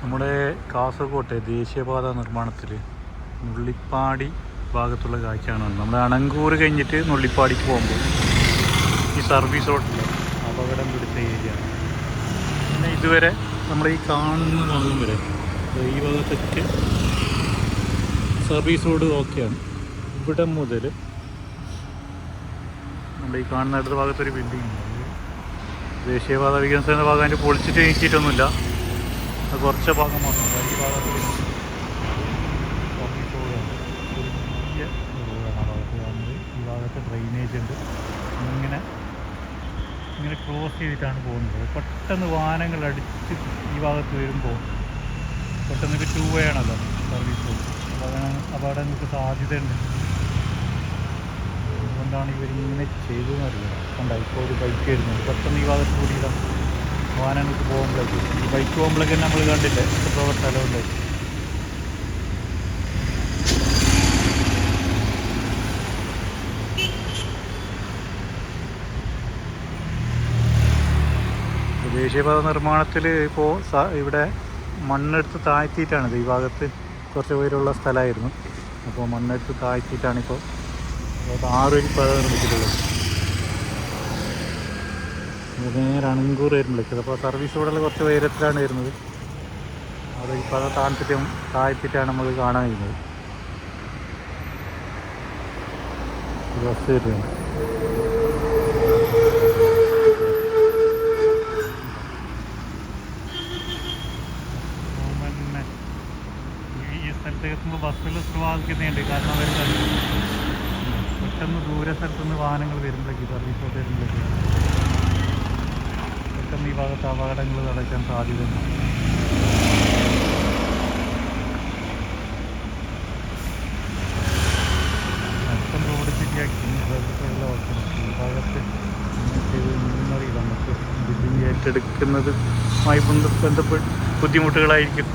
നമ്മുടെ കാസർഗോട്ടെ ദേശീയപാത നിർമ്മാണത്തിൽ നുള്ളിപ്പാടി ഭാഗത്തുള്ള കാഴ്ചയാണ്. നമ്മുടെ അണങ്കൂർ കഴിഞ്ഞിട്ട് നുള്ളിപ്പാടിക്ക് പോകുമ്പോൾ ഈ സർവീസ് റോഡിൽ അപകടം പിടിച്ച ഏരിയ. പിന്നെ ഇതുവരെ നമ്മൾ ഈ കാണുന്ന ഭാഗം വരെ ഈ ഭാഗത്തൊക്കെ സർവീസ് റോഡ് ഓക്കെയാണ്. ഇവിടെ മുതൽ നമ്മൾ ഈ കാണുന്ന അടുത്ത ഭാഗത്തൊരു ബിൽഡിംഗ് ഉണ്ട്. ദേശീയപാത വികസന ഭാഗം അതിൻ്റെ പൊളിച്ചിട്ട് നീക്കിയിട്ടൊന്നുമില്ല, അത് കുറച്ച് ഭാഗം മാത്രമല്ല. ഈ ഭാഗത്ത് സർവീസ് റോഡാണ്, ചെറിയ റോഡാണ് ആ ഭാഗത്ത് കാണുന്നത്. ഈ ഭാഗത്ത് ഡ്രെയിനേജ് ഉണ്ട്. ഇങ്ങനെ ക്രോസ് ചെയ്തിട്ടാണ് പോകുന്നത്. പെട്ടെന്ന് വാഹനങ്ങൾ അടിച്ച് ഈ ഭാഗത്ത് വരുമ്പോൾ പെട്ടെന്ന് ഇത് 2 വേ ആണല്ലോ സർവീസ് റോഡ്, അപകടങ്ങൾക്ക് സാധ്യതയുണ്ട്. അതുകൊണ്ടാണ് ഇവരിങ്ങനെ ചെയ്തതെന്ന് അറിയില്ല. കണ്ടാൽ ഇപ്പോൾ ഒരു ബൈക്ക് വരുന്നുണ്ട്, പെട്ടെന്ന് ഈ ഭാഗത്ത് കൂടിയില്ല വാഹനങ്ങൾക്ക് പോകുമ്പോഴേക്ക്. ഈ ബൈക്ക് പോകുമ്പോഴേക്ക് നമ്മൾ കണ്ടില്ലേ എത്രത്തോളം സ്ഥലമുണ്ട്. ദേശീയപാത നിർമ്മാണത്തിൽ ഇപ്പോൾ ഇവിടെ മണ്ണെടുത്ത് താഴ്ത്തിയിട്ടാണിത്. ഈ ഭാഗത്ത് കുറച്ച് ഉയരമുള്ള സ്ഥലമായിരുന്നു, അപ്പോൾ മണ്ണെടുത്ത് താഴ്ത്തിയിട്ടാണിപ്പോൾ 6 വരി പാത നിർമ്മിച്ചിട്ടുള്ളത്. നേരെ അണങ്കൂർ വരുമ്പോഴേക്ക് അപ്പോൾ സർവീസ് റോഡെല്ലാം കുറച്ച് ഉയരത്തിലാണ് വരുന്നത്. അത് ഈ പാത താഴ്ത്തിയിട്ടാണ് നമുക്ക് കാണാൻ കഴിയുന്നത്. ബസ് വരുന്നത് ഈ സ്ഥലത്ത് എത്തുമ്പോൾ ബസ്സിൽ സ്ലോവാക്കുന്നുണ്ട്. കാരണം അവർ പെട്ടെന്ന് ദൂര സ്ഥലത്തുനിന്ന് വാഹനങ്ങൾ വരുമ്പോഴേക്ക് സർവീസ് റോഡ് വരുമ്പോഴേക്ക് പെട്ടെന്ന് ഈ ഭാഗത്ത് അപകടങ്ങൾ നടക്കാൻ സാധ്യതയുണ്ട്. മൊത്തം റോഡ് ശരിയാക്കി സർവീസുകളെല്ലാം ഓർക്കണം. ഈ ഭാഗത്ത് എന്നറിയില്ല, നമുക്ക് ബിൽഡിംഗ് ഏറ്റെടുക്കുന്നതുമായി ബന്ധപ്പെട്ട് ബുദ്ധിമുട്ടുകളായിരിക്കും.